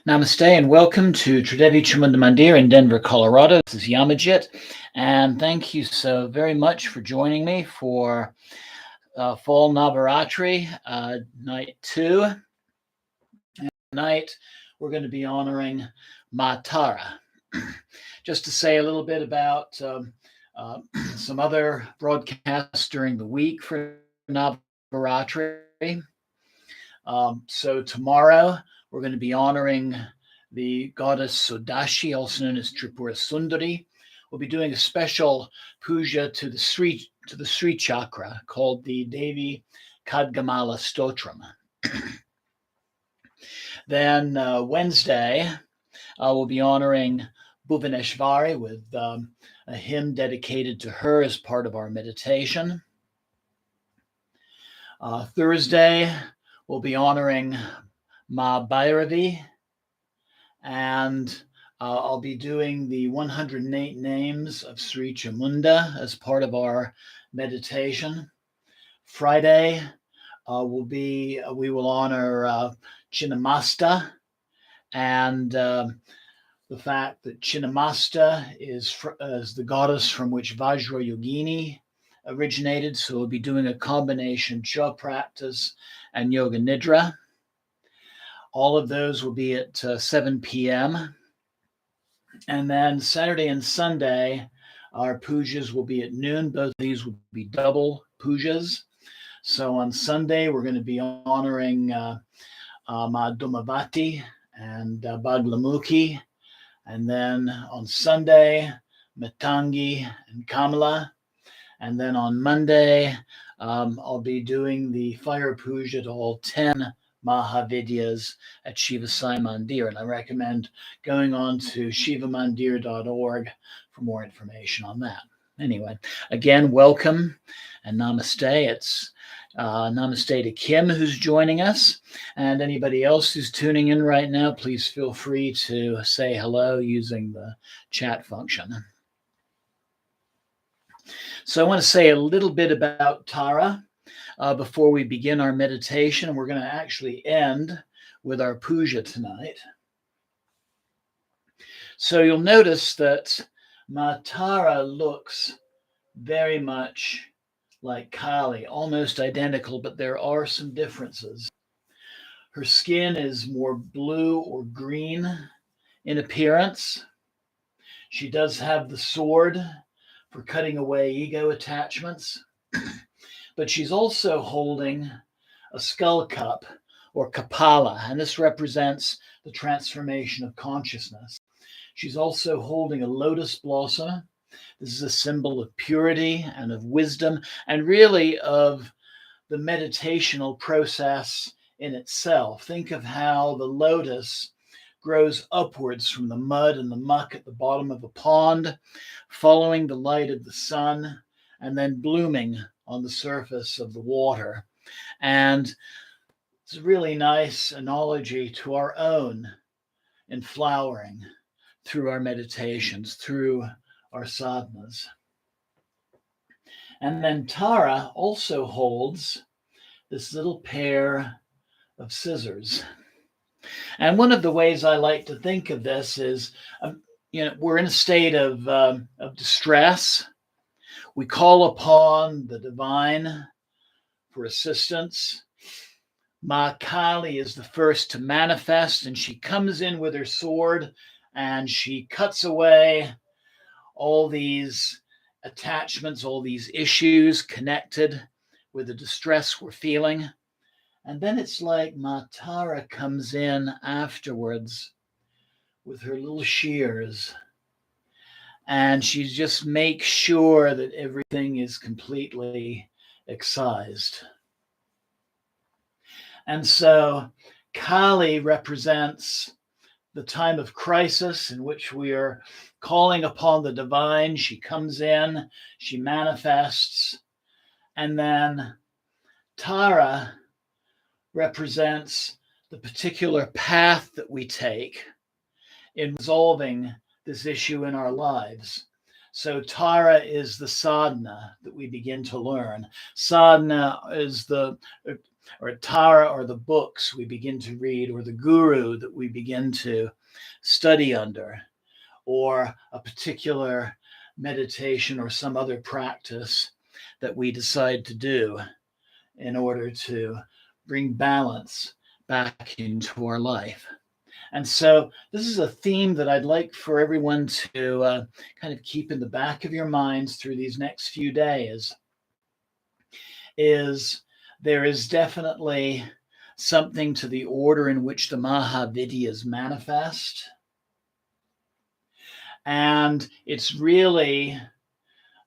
Namaste and welcome to Tridevi Chamunda Mandir in Denver, Colorado. This is Yamajit, and thank you so very much for joining me for Fall Navaratri, night 2. Tonight, we're going to be honoring Ma Tara. Just to say a little bit about some other broadcasts during the week for Navaratri. So tomorrow, we're going to be honoring the goddess Sudashi, also known as Tripura Sundari. We'll be doing a special puja to the Sri chakra called the Devi Kadgamala Stotram. Then Wednesday, we'll be honoring Bhuvaneshwari with a hymn dedicated to her as part of our meditation. Thursday, we'll be honoring Ma Bhairavi, and I'll be doing the 108 names of Sri Chamunda as part of our meditation. Friday, we will honor Chinnamasta, and the fact that Chinnamasta is the goddess from which Vajra Yogini originated. So we'll be doing a combination japa practice and yoga nidra. All of those will be at 7 p.m. And then Saturday and Sunday, our pujas will be at noon. Both of these will be double pujas. So on Sunday, we're going to be honoring Ma Dhumavati and Baglamukhi. And then on Sunday, Matangi and Kamala. And then on Monday, I'll be doing the fire puja to all 10 Mahavidyas at Shiva Sai Mandir. And I recommend going on to shivamandir.org for more information on that. Anyway, again, welcome and namaste. It's namaste to Kim, who's joining us. And anybody else who's tuning in right now, please feel free to say hello using the chat function. So I want to say a little bit about Tara before we begin our meditation. We're going to actually end with our puja tonight. So you'll notice that Ma Tara looks very much like Kali, almost identical, but there are some differences. Her skin is more blue or green in appearance. She does have the sword for cutting away ego attachments, but she's also holding a skull cup or kapala, and this represents the transformation of consciousness. She's also holding a lotus blossom. This is a symbol of purity and of wisdom, and really of the meditational process in itself. Think of how the lotus grows upwards from the mud and the muck at the bottom of a pond, following the light of the sun, and then blooming on the surface of the water. And it's a really nice analogy to our own enflowering through our meditations, through our sadhanas. And then Tara also holds this little pair of scissors. And one of the ways I like to think of this is, we're in a state of distress. We call upon the divine for assistance. Ma Kali is the first to manifest, and she comes in with her sword and she cuts away all these attachments, all these issues connected with the distress we're feeling. And then it's like Ma Tara comes in afterwards with her little shears, and she just makes sure that everything is completely excised. And so Kali represents the time of crisis in which we are calling upon the divine. She comes in, she manifests, and then Tara represents the particular path that we take in resolving this issue in our lives. So Tara is the sadhana that we begin to learn. Sadhana is or Tara are the books we begin to read, or the guru that we begin to study under, or a particular meditation or some other practice that we decide to do in order to bring balance back into our life. And so this is a theme that I'd like for everyone to kind of keep in the back of your minds through these next few days. Is there is definitely something to the order in which the Mahavidyas manifest. And it's really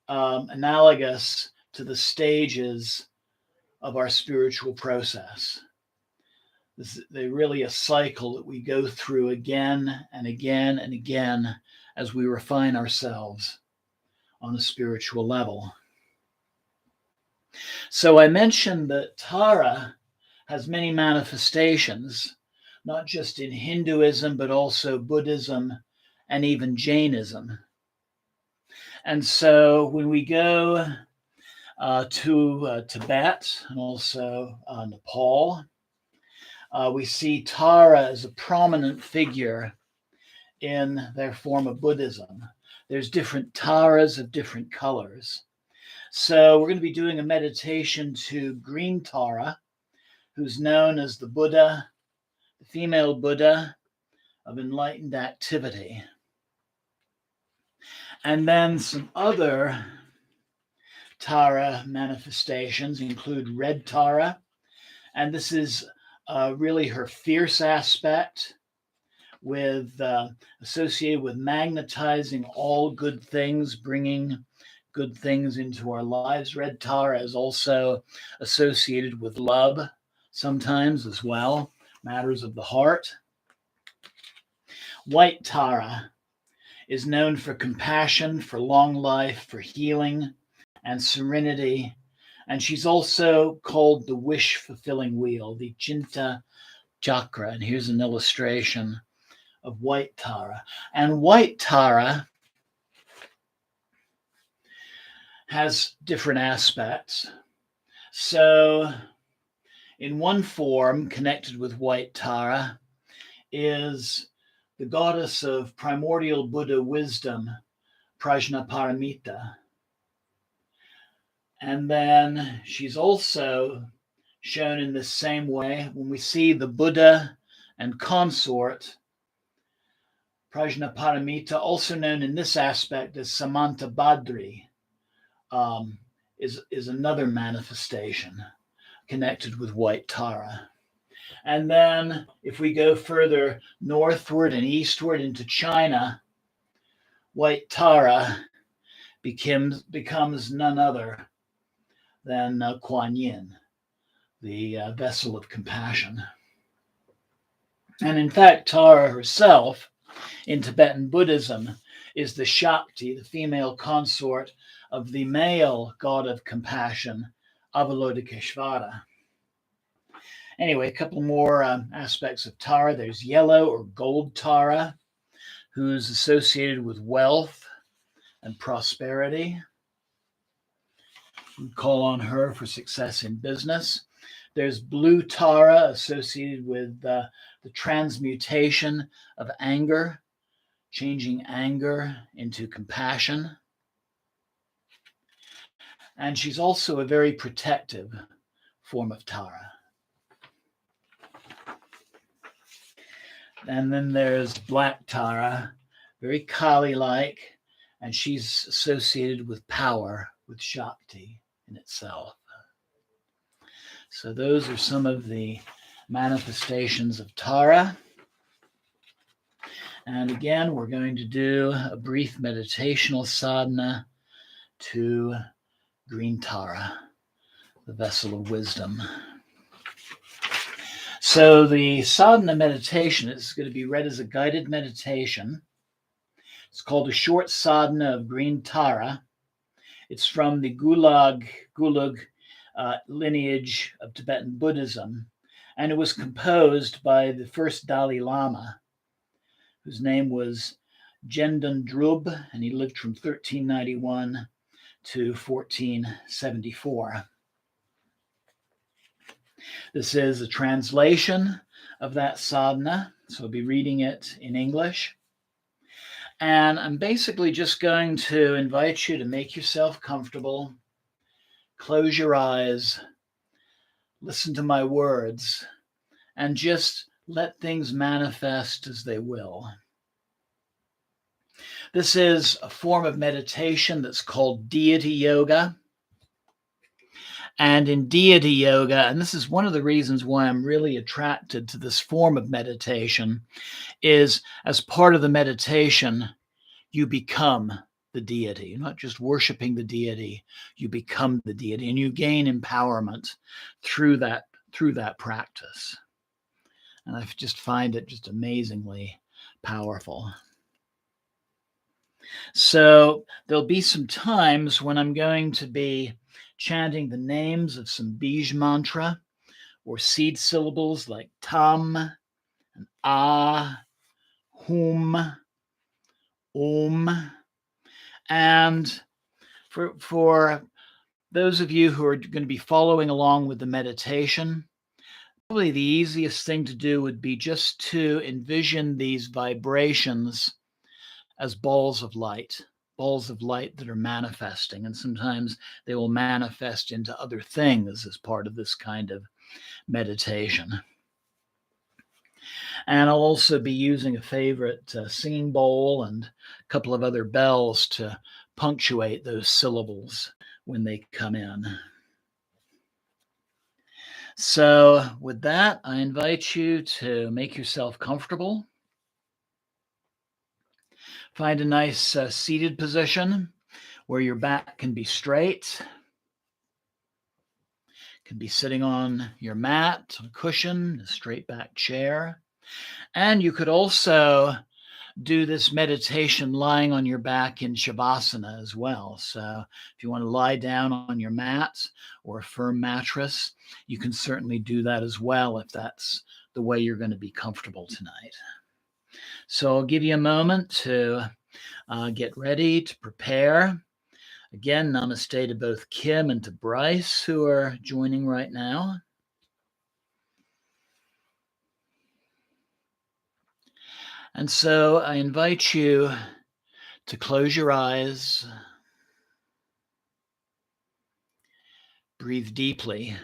analogous to the stages of our spiritual process. They're really a cycle that we go through again and again and again as we refine ourselves on a spiritual level. So I mentioned that Tara has many manifestations, not just in Hinduism, but also Buddhism and even Jainism. And so when we go to Tibet and also Nepal, we see Tara as a prominent figure in their form of Buddhism. There's different Taras of different colors. So we're going to be doing a meditation to green Tara, who's known as the Buddha, the female Buddha of enlightened activity. And then some other Tara manifestations include red Tara, and this is really her fierce aspect, with associated with magnetizing all good things, bringing good things into our lives. Red Tara is also associated with love sometimes as well, matters of the heart. White Tara is known for compassion, for long life, for healing and serenity. And she's also called the wish-fulfilling wheel, the Chinta chakra. And here's an illustration of white Tara. And white Tara has different aspects. So in one form connected with white Tara is the goddess of primordial Buddha wisdom, Prajnaparamita. And then she's also shown in the same way when we see the Buddha and consort, Prajnaparamita, also known in this aspect as Samantabhadri, is another manifestation connected with white Tara. And then if we go further northward and eastward into China, white Tara becomes none other than Kuan Yin, the vessel of compassion. And in fact, Tara herself in Tibetan Buddhism is the Shakti, the female consort of the male god of compassion, Avalokiteshvara. Anyway, a couple more aspects of Tara. There's yellow or gold Tara, who's associated with wealth and prosperity. We call on her for success in business. There's blue Tara, associated with the transmutation of anger, changing anger into compassion. And she's also a very protective form of Tara. And then there's black Tara, very Kali-like, and she's associated with power, with Shakti in itself. So those are some of the manifestations of Tara. And again, we're going to do a brief meditational sadhana to green Tara, the vessel of wisdom. So the sadhana meditation is going to be read as a guided meditation. It's called a short sadhana of green Tara. It's from the Gulug lineage of Tibetan Buddhism, and it was composed by the first Dalai Lama, whose name was Gendun Drub, and he lived from 1391 to 1474. This is a translation of that sadhana, so I'll be reading it in English. And I'm basically just going to invite you to make yourself comfortable, close your eyes, listen to my words, and just let things manifest as they will. This is a form of meditation that's called deity yoga. And in deity yoga, and this is one of the reasons why I'm really attracted to this form of meditation, is as part of the meditation, you become the deity. You're not just worshiping the deity, you become the deity, and you gain empowerment through that practice. And I just find it just amazingly powerful. So there'll be some times when I'm going to be chanting the names of some Bij mantra or seed syllables like Tam and Ah, Hum, Om. And for those of you who are going to be following along with the meditation, probably the easiest thing to do would be just to envision these vibrations as balls of light that are manifesting. And sometimes they will manifest into other things as part of this kind of meditation. And I'll also be using a favorite singing bowl and a couple of other bells to punctuate those syllables when they come in. So with that, I invite you to make yourself comfortable. Find a nice seated position where your back can be straight. Can be sitting on your mat, a cushion, a straight back chair. And you could also do this meditation lying on your back in Shavasana as well. So if you want to lie down on your mat or a firm mattress, you can certainly do that as well if that's the way you're going to be comfortable tonight. So I'll give you a moment to get ready, to prepare. Again, namaste to both Kim and to Bryce, who are joining right now. And so I invite you to close your eyes, breathe deeply,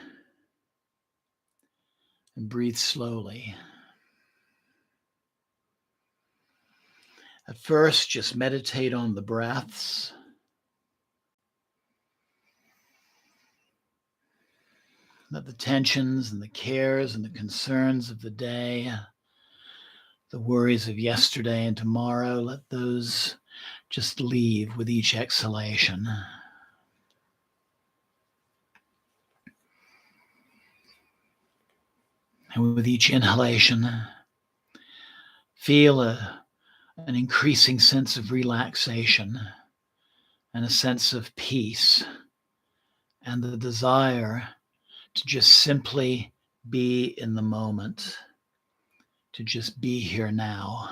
and breathe slowly. At first, just meditate on the breaths. Let the tensions and the cares and the concerns of the day, the worries of yesterday and tomorrow, let those just leave with each exhalation. And with each inhalation, feel an increasing sense of relaxation and a sense of peace and the desire to just simply be in the moment, to just be here now.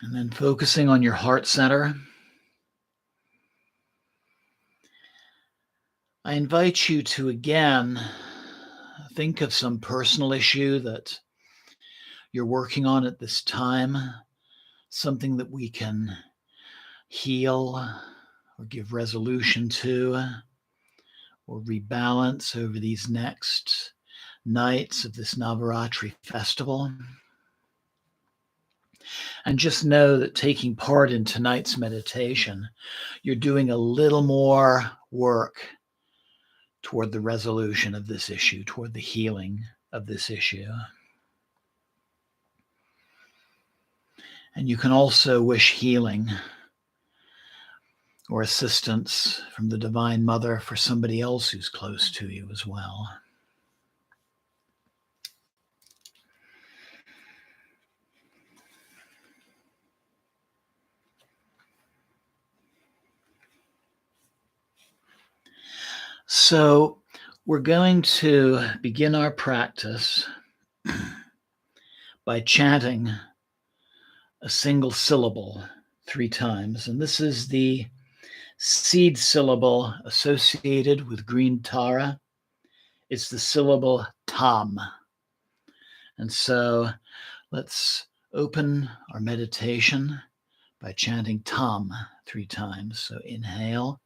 And then focusing on your heart center, I invite you to again think of some personal issue that you're working on at this time, something that we can heal or give resolution to or rebalance over these next nights of this Navaratri festival. And just know that taking part in tonight's meditation, you're doing a little more work toward the resolution of this issue, toward the healing of this issue. And you can also wish healing or assistance from the Divine Mother for somebody else who's close to you as well. So we're going to begin our practice by chanting a single syllable 3 times. And this is the seed syllable associated with green Tara. It's the syllable Tam. And so let's open our meditation by chanting Tam 3 times. So inhale.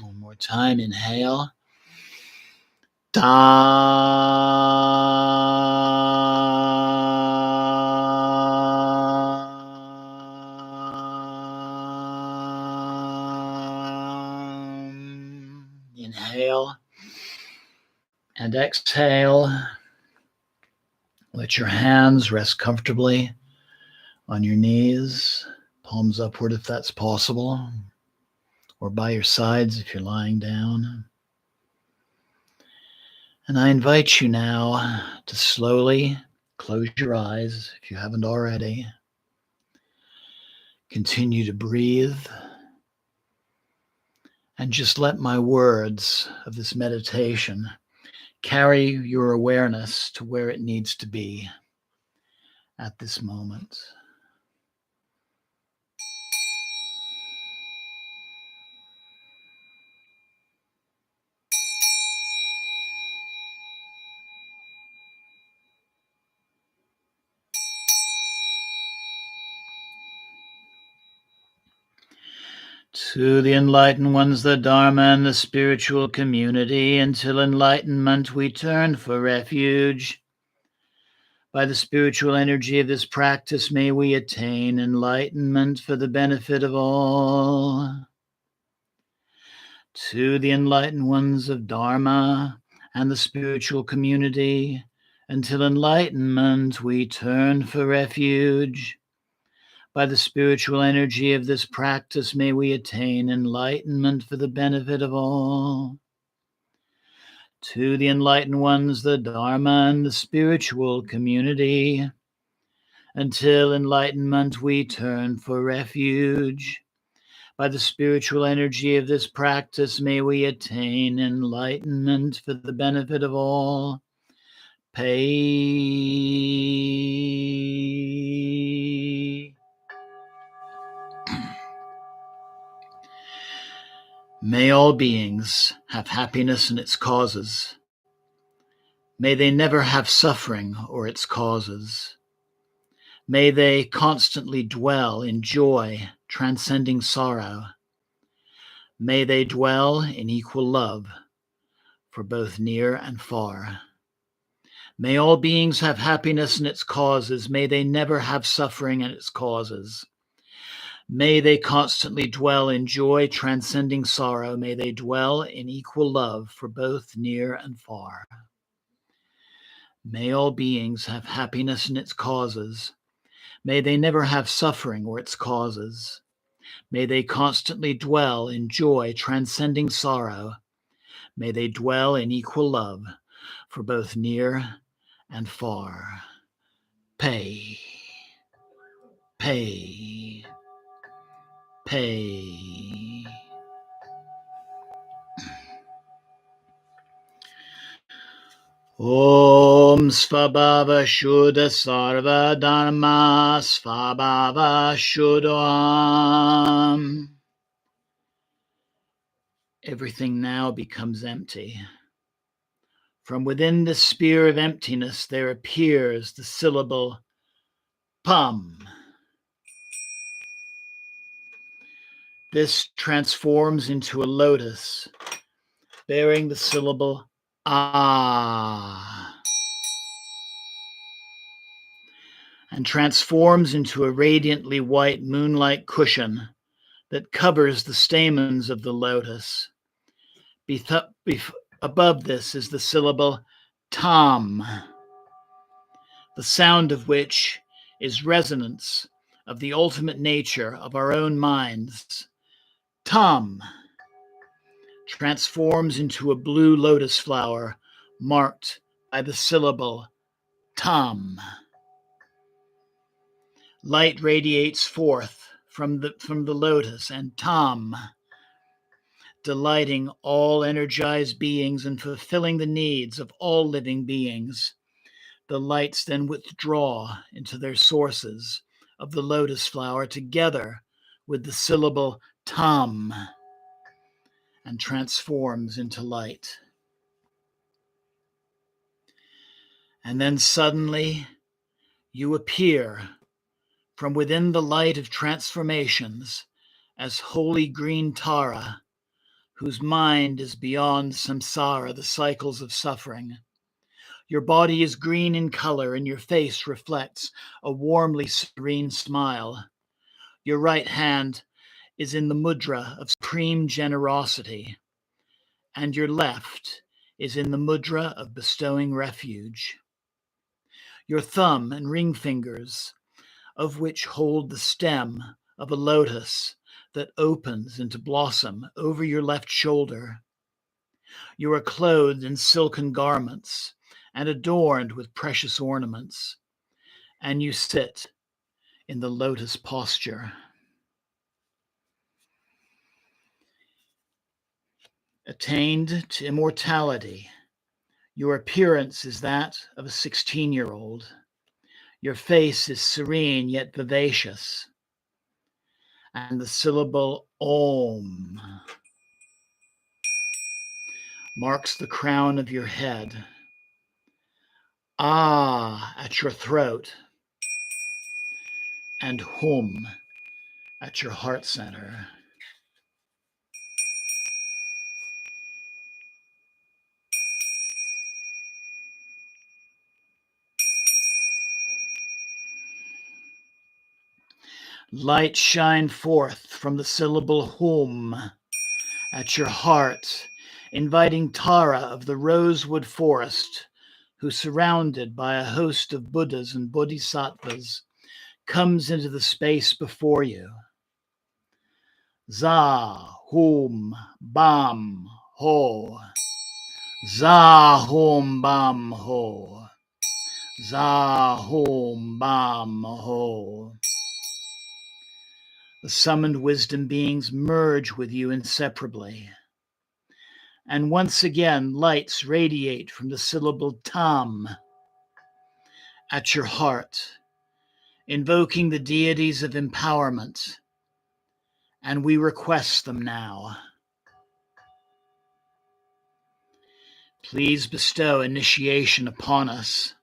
One more time, inhale. Inhale and exhale. Let your hands rest comfortably on your knees, palms upward if that's possible, or by your sides if you're lying down. And I invite you now to slowly close your eyes if you haven't already. Continue to breathe and just let my words of this meditation carry your awareness to where it needs to be at this moment. To the enlightened ones, the Dharma and the spiritual community, until enlightenment we turn for refuge. By the spiritual energy of this practice, may we attain enlightenment for the benefit of all. To the enlightened ones of Dharma and the spiritual community, until enlightenment we turn for refuge. By the spiritual energy of this practice, may we attain enlightenment for the benefit of all. To the enlightened ones, the Dharma and the spiritual community, until enlightenment we turn for refuge. By the spiritual energy of this practice, may we attain enlightenment for the benefit of all. Pay. May all beings have happiness and its causes. May they never have suffering or its causes. May they constantly dwell in joy, transcending sorrow. May they dwell in equal love for both near and far. May all beings have happiness and its causes. May they never have suffering and its causes. May they constantly dwell in joy, transcending sorrow. May they dwell in equal love for both near and far. May all beings have happiness and its causes. May they never have suffering or its causes. May they constantly dwell in joy, transcending sorrow. May they dwell in equal love for both near and far. Pay. Pay. Pay. Om Svabhava Shuddha Sarva Dharma Svabhava Shuddham. Everything now becomes empty. From within the sphere of emptiness there appears the syllable Pam. This transforms into a lotus bearing the syllable Ah, and transforms into a radiantly white moonlight cushion that covers the stamens of the lotus. Above this is the syllable Tam. the sound of which is resonance of the ultimate nature of our own minds. Tam transforms into a blue lotus flower marked by the syllable Tam. Light radiates forth from the lotus, and Tam, delighting all energized beings and fulfilling the needs of all living beings. The lights then withdraw into their sources of the lotus flower together with the syllable Tam and transforms into light. And then suddenly you appear from within the light of transformations as holy green Tara, whose mind is beyond samsara, the cycles of suffering. Your body is green in color, and your face reflects a warmly serene smile. Your right hand is in the mudra of supreme generosity, and your left is in the mudra of bestowing refuge. Your thumb and ring fingers, of which hold the stem of a lotus that opens into blossom over your left shoulder. You are clothed in silken garments and adorned with precious ornaments, and you sit in the lotus posture. Attained to immortality, your appearance is that of a 16-year-old. Your face is serene yet vivacious, and the syllable Om marks the crown of your head. Ah at your throat, and Hum at your heart center. Light shine forth from the syllable Hum at your heart, inviting Tara of the rosewood forest, who, surrounded by a host of Buddhas and Bodhisattvas, comes into the space before you. Za, Hum, Bam, Ho. Za, Hum, Bam, Ho. Za, Hum, Bam, Ho. The summoned wisdom beings merge with you inseparably. And once again, lights radiate from the syllable Tam at your heart, invoking the deities of empowerment. And we request them now. Please bestow initiation upon us.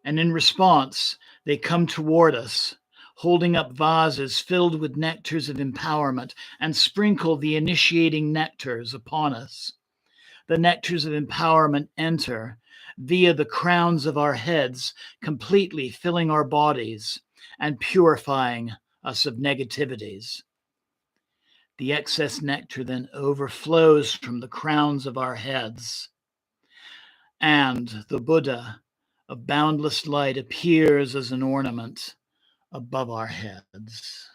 And in response, they come toward us, holding up vases filled with nectars of empowerment, and sprinkle the initiating nectars upon us. The nectars of empowerment enter via the crowns of our heads, completely filling our bodies and purifying us of negativities. The excess nectar then overflows from the crowns of our heads, and the Buddha of boundless light appears as an ornament above our heads.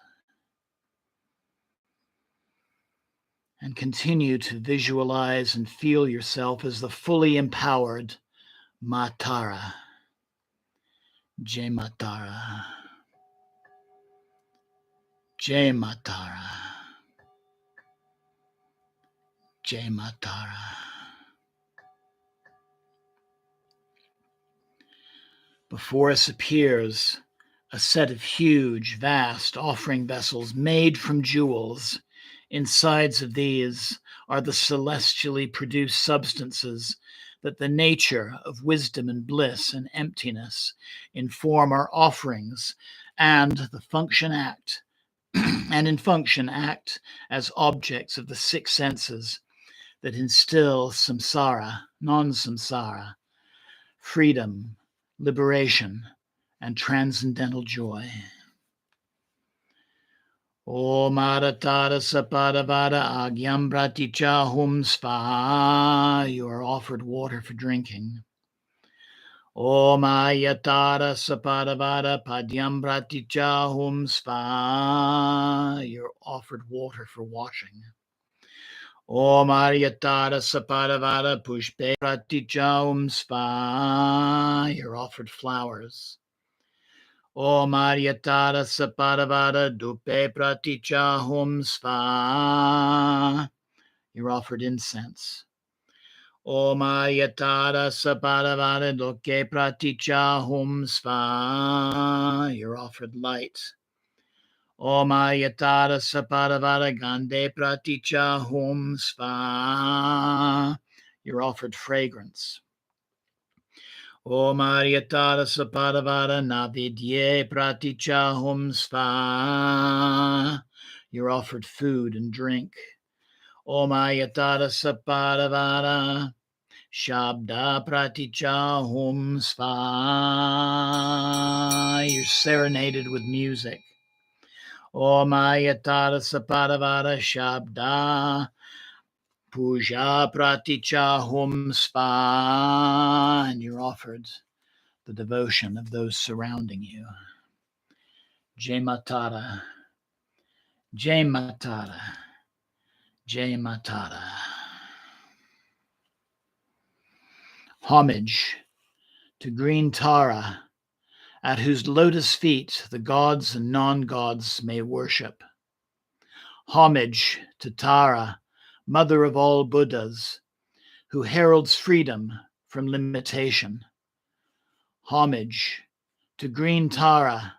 And continue to visualize and feel yourself as the fully empowered Matara. Jai Matara. Jai Matara. Jai Matara. Before us appears a set of huge, vast offering vessels made from jewels. Insides of these are the celestially produced substances that the nature of wisdom and bliss and emptiness inform our offerings and the function act and in function act as objects of the six senses that instill samsara, non-samsara, freedom, liberation, and transcendental joy. Om Aratara Sapadavada Agyam Praticha Hum Svaha. You are offered water for drinking. Om Ayatara Sapadavada Padyam Praticha Hum Sva. You're offered water for washing. Om Aryatara Sapadavada Pushpe Praticha Hum Sva. You're offered flowers. Om Aryatara Sapadavada Dupe Praticha Hum Sva. You're offered incense. Om Aryatara Sapadavada Dupe Praticha Hum Sva. You're offered light. Om Ayatara Sapadavada Gande Praticha Hum Sva. You're offered fragrance. Om Ayatara Sapadavada Navidye Praticha Hum Sva. You're offered food and drink. Om Ayatara Sapadavada Shabda Praticha Hum Sva. You're serenaded with music. Om Ayatara Sapadavada Shabda Puja Praticha Hum Spa. And you're offered the devotion of those surrounding you. Jai Matara, Jai Matara, Jai Matara. Homage to Green Tara, at whose lotus feet the gods and non-gods may worship. Homage to Tara, mother of all Buddhas, who heralds freedom from limitation. Homage to Green Tara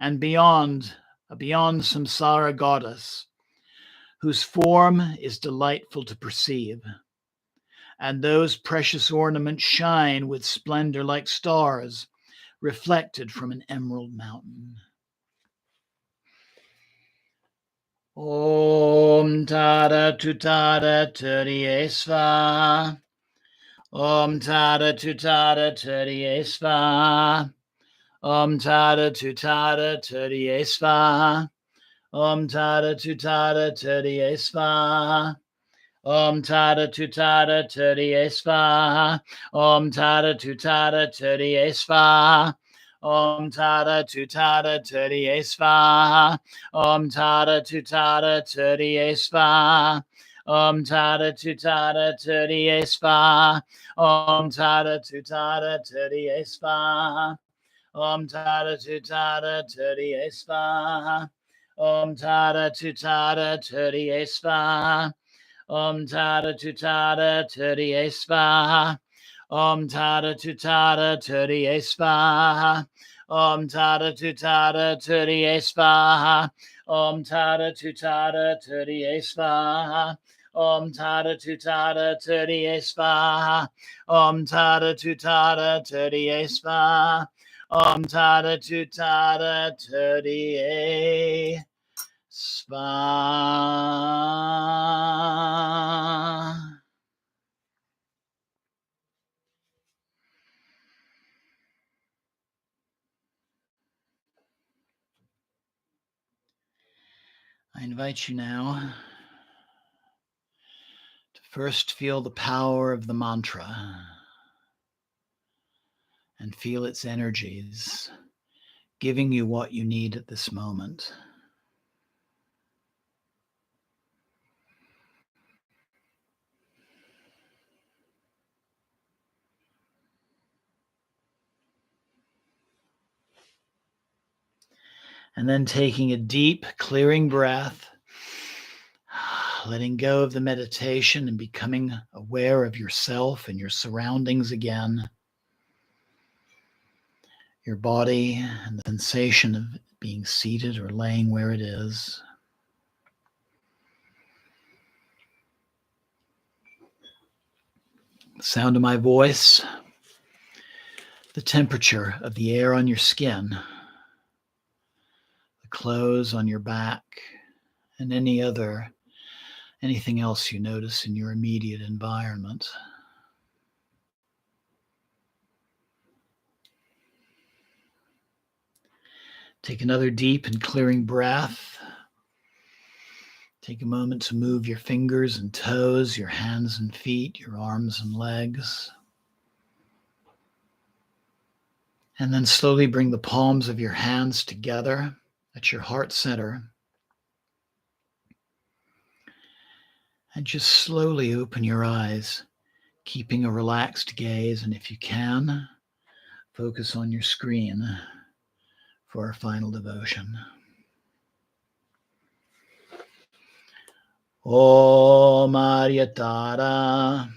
and beyond, a beyond samsara goddess, whose form is delightful to perceive. And those precious ornaments shine with splendor like stars reflected from an emerald mountain. Om Tada Tutada Turiye Sva. Om Tada Tutada Turiye Sva. Om Tada Tutada Turiye Sva. Om Tada Tutada Turiye Sva. Om Tada Tutada Turiye Sva. Om Tada Tutada Turiye Sva. Om Tada Tutada Turiye Sva. Om Tada Tutada Turiye Sva. Om Tada Tutada Turiye Sva. Om Tada Tutada Turiye Sva. Om Tada Tutada Turiye Sva. Om Tada Tutada Turiye Sva. Om Tada Tutada Turiye Sva. Om Tada Tutada Turiye Sva. Om Tada Tutada Turiye Sva. Om Tada Tutada Turiye Sva. Om Tada Tutada Turiye Sva. Om Tada Tutada Turiye Sva. Om Tada Tutada Turiye Sva. I invite you now to first feel the power of the mantra and feel its energies giving you what you need at this moment. And then taking a deep, clearing breath, letting go of the meditation and becoming aware of yourself and your surroundings again. Your body and the sensation of being seated or laying where it is. The sound of my voice, the temperature of the air on your skin, the clothes on your back, and anything else you notice in your immediate environment. Take another deep and clearing breath. Take a moment to move your fingers and toes, your hands and feet, your arms and legs. And then slowly bring the palms of your hands together at your heart center. And just slowly open your eyes, keeping a relaxed gaze. And if you can, focus on your screen for our final devotion. Om Aryatara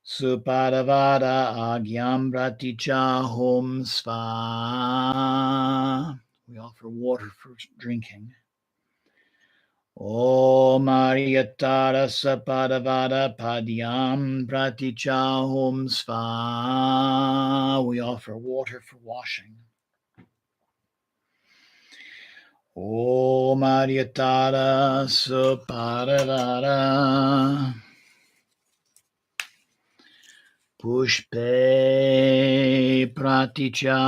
Supadavada Agyam Braticha Hom Sva. We offer water for drinking. Om Aryatara Sapadavada Padyam Praticha Hom Sva. We offer water for washing. Om Aryatara Sapadavada Pushpe Praticha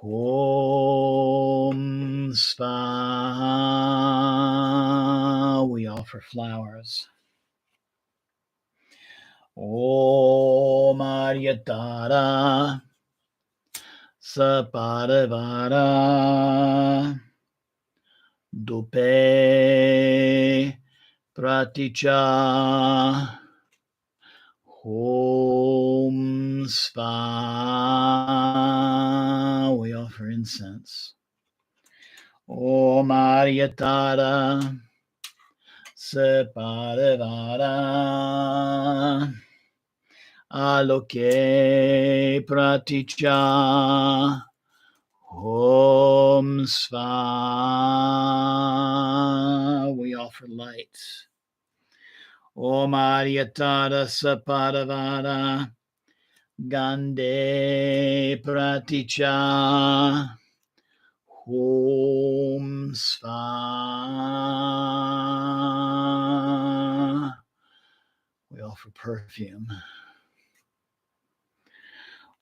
Om Svaha. We offer flowers. Om Aryatara Sapadavara Dupe Praticha Om Svaha. We offer incense. Om Aryatara Sapadavara Aloke Praticha Om Svaha. We offer light. Om Aryatara Sapadavara Gande Praticha Om Svaha. We offer perfume.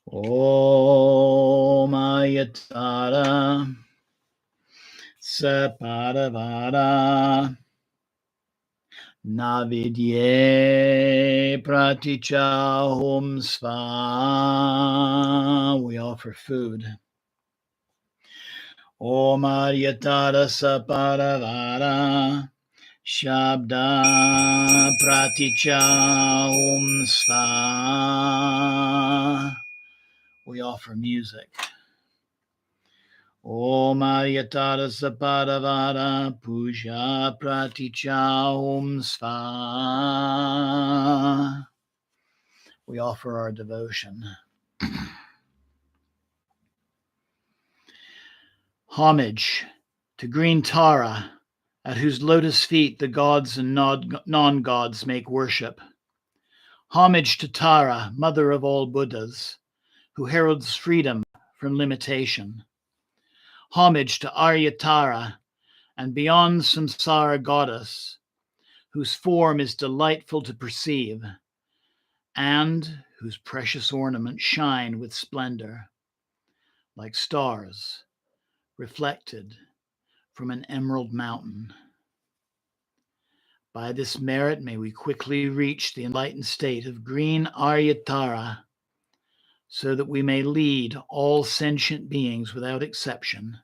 Om Ayatara Sapadavara Navidye Praticha Om Svaha. We offer food. Om Aryatara Sapadavara Shabda Praticha Om Svaha. We offer music. Om Aryatara Sapadavara Puja Praticha Om Svaha. We offer our devotion. Homage to green Tara, at whose lotus feet the gods and non-gods make worship. Homage to Tara, mother of all Buddhas, who heralds freedom from limitation. Homage to Aryatara and beyond samsara goddess, whose form is delightful to perceive, and whose precious ornaments shine with splendor, like stars reflected from an emerald mountain. By this merit may we quickly reach the enlightened state of green Aryatara, so that we may lead all sentient beings without exception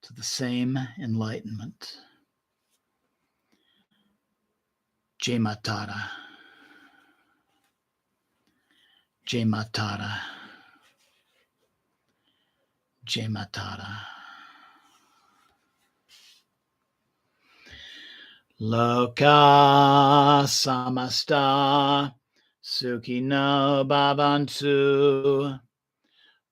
to the same enlightenment. Jai Matara. Jai Matara. Jai Matara. Loka samasta sukhino bhavantu.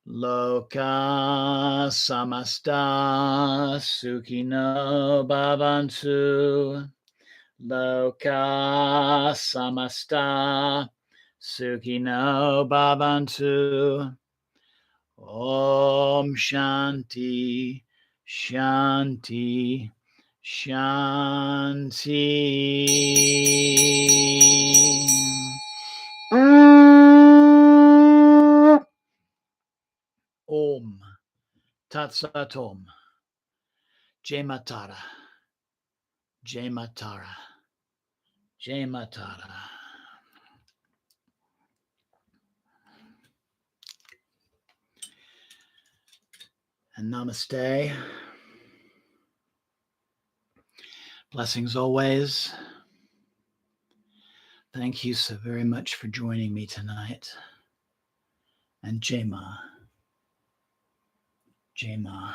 Loka samasta sukhino bhavantu. Loka samasta sukhino bhavantu. Om Shanti Shanti Shanti. Om Tat Sat Om. Jai Matara. Jai Matara. Jai Matara. and namaste. Blessings always. Thank you so very much for joining me tonight. And Jai Ma. Jai Ma.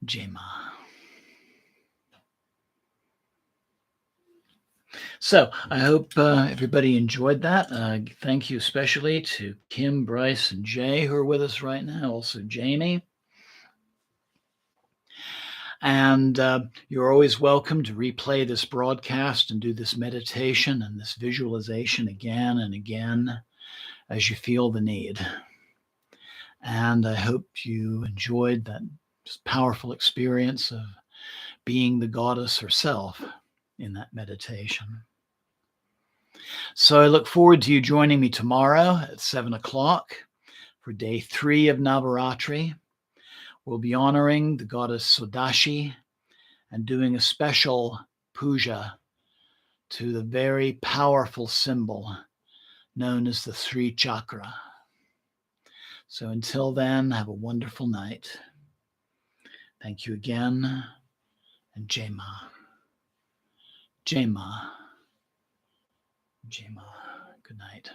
Jai Ma. So I hope everybody enjoyed that. Thank you especially to Kim, Bryce, and Jay who are with us right now. Also Jamie. And you're always welcome to replay this broadcast and do this meditation and this visualization again and again as you feel the need. And I hope you enjoyed that just powerful experience of being the goddess herself in that meditation. So I look forward to you joining me tomorrow at 7 o'clock for day 3 of Navaratri. We'll be honoring the goddess Sodashi and doing a special puja to the very powerful symbol known as the Sri Chakra. So until then, have a wonderful night. Thank you again, and Jai Ma. Jai Ma. Jai Ma. Good night.